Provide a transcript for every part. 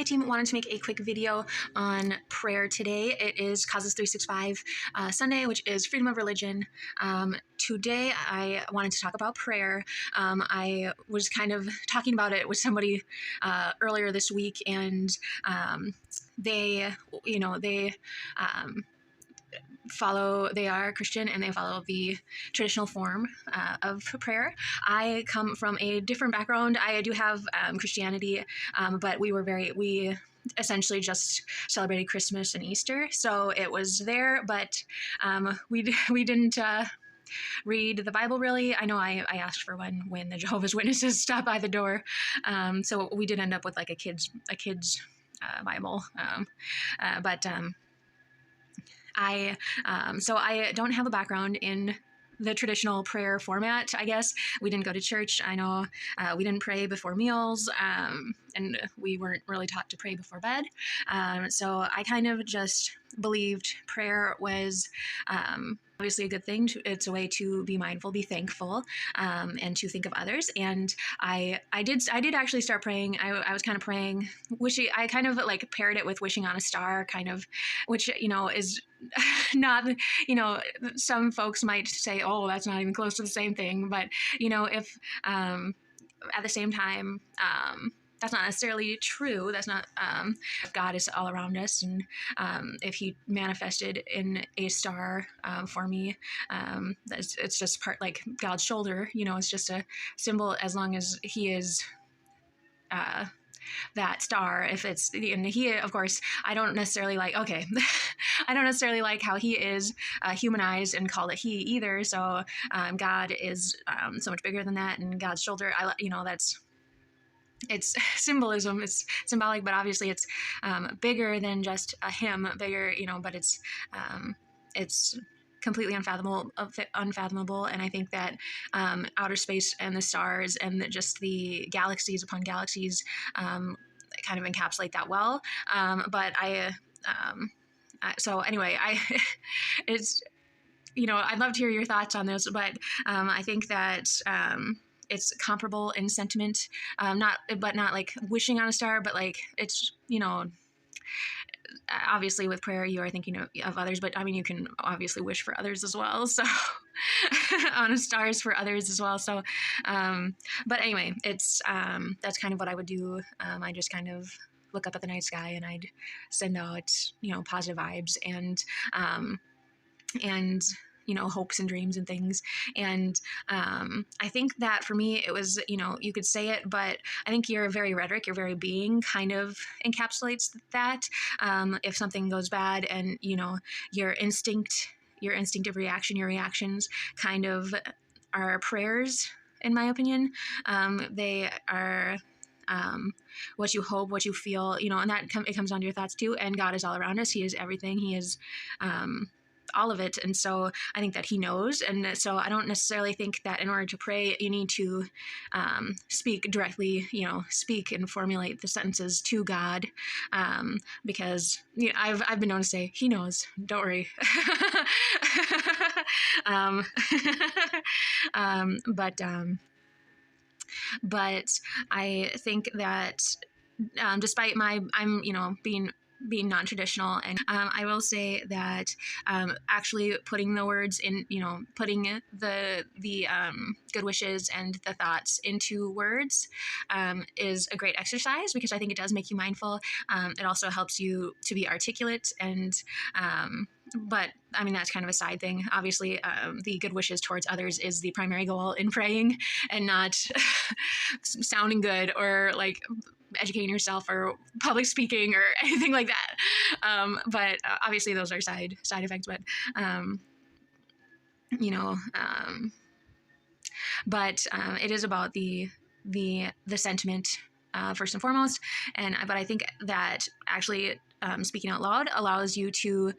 team, wanted to make a quick video on prayer today. It is Causes 365 Sunday, which is freedom of religion. Today I wanted to talk about prayer. I was kind of talking about it with somebody earlier this week, and they they are Christian and they follow the traditional form of prayer. I come from a different background. I do have Christianity, but we essentially just celebrated Christmas and Easter, so it was there, but we didn't read the Bible really. I know I asked for one when the Jehovah's Witnesses stopped by the door, so we did end up with like a kids Bible, but so I don't have a background in the traditional prayer format, I guess. We didn't go to church. I know we didn't pray before meals, and we weren't really taught to pray before bed. So I kind of just believed prayer was obviously a good thing. It's a way to be mindful, be thankful, and to think of others. And I did actually start praying. I was kind of praying, I kind of like paired it with wishing on a star, kind of, which, is not, some folks might say, oh, that's not even close to the same thing. But, if at the same time, that's not necessarily true. That's not, God is all around us. And if he manifested in a star for me, it's just part like God's shoulder, it's just a symbol as long as he is that star. If it's, and he, of course, I don't necessarily like how he is humanized and called a he either. So God is so much bigger than that, and God's shoulder, it's symbolism, it's symbolic, but obviously it's bigger than just a him, bigger, but it's completely unfathomable. And I think that outer space and the stars and just the galaxies upon galaxies kind of encapsulate that well. But so anyway, it's, I'd love to hear your thoughts on this, but I think that it's comparable in sentiment, not like wishing on a star, but like it's, obviously with prayer you are thinking of others, but I mean you can obviously wish for others as well, so on a stars for others as well. So but anyway, it's that's kind of what I would do. I just kind of look up at the night sky and I'd send out positive vibes and hopes and dreams and things. And I think that for me, it was, you could say it, but I think your very rhetoric, your very being kind of encapsulates that. If something goes bad and, your instinctive reaction, your reactions kind of are prayers, in my opinion. They are what you hope, what you feel, and that it comes down to your thoughts too. And God is all around us. He is everything. He is all of it. And so I think that he knows. And so I don't necessarily think that in order to pray, you need to speak directly, speak and formulate the sentences to God, because I've been known to say, he knows, don't worry. But I think that despite I'm being non-traditional, and I will say that actually putting the words in, putting the good wishes and the thoughts into words is a great exercise, because I think it does make you mindful. It also helps you to be articulate, and but I mean, that's kind of a side thing. Obviously, the good wishes towards others is the primary goal in praying, and not sounding good or like educating yourself or public speaking or anything like that. But obviously those are side effects, but it is about the sentiment first and foremost. But I think that actually speaking out loud allows you to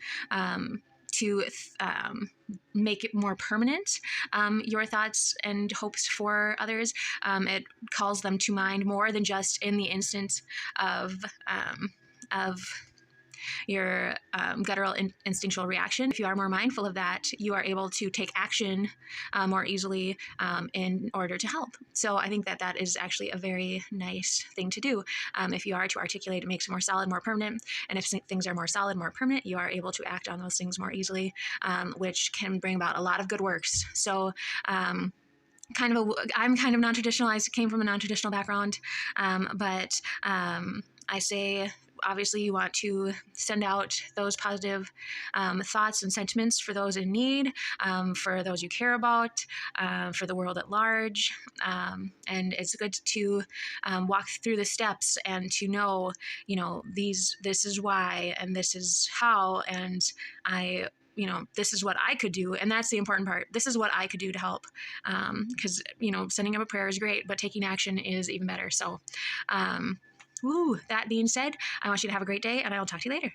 make it more permanent, your thoughts and hopes for others. It calls them to mind more than just in the instance of your guttural instinctual reaction. If you are more mindful of that, you are able to take action more easily in order to help. So I think that that is actually a very nice thing to do. If you are to articulate, it makes it more solid, more permanent. And if things are more solid, more permanent, you are able to act on those things more easily, which can bring about a lot of good works. So I'm kind of non-traditional. I came from a non-traditional background, but I say obviously you want to send out those positive thoughts and sentiments for those in need, for those you care about, for the world at large. And it's good to walk through the steps and to know, this is why and this is how, and this is what I could do. And that's the important part. This is what I could do to help. Because, sending up a prayer is great, but taking action is even better. So, that being said, I want you to have a great day, and I will talk to you later.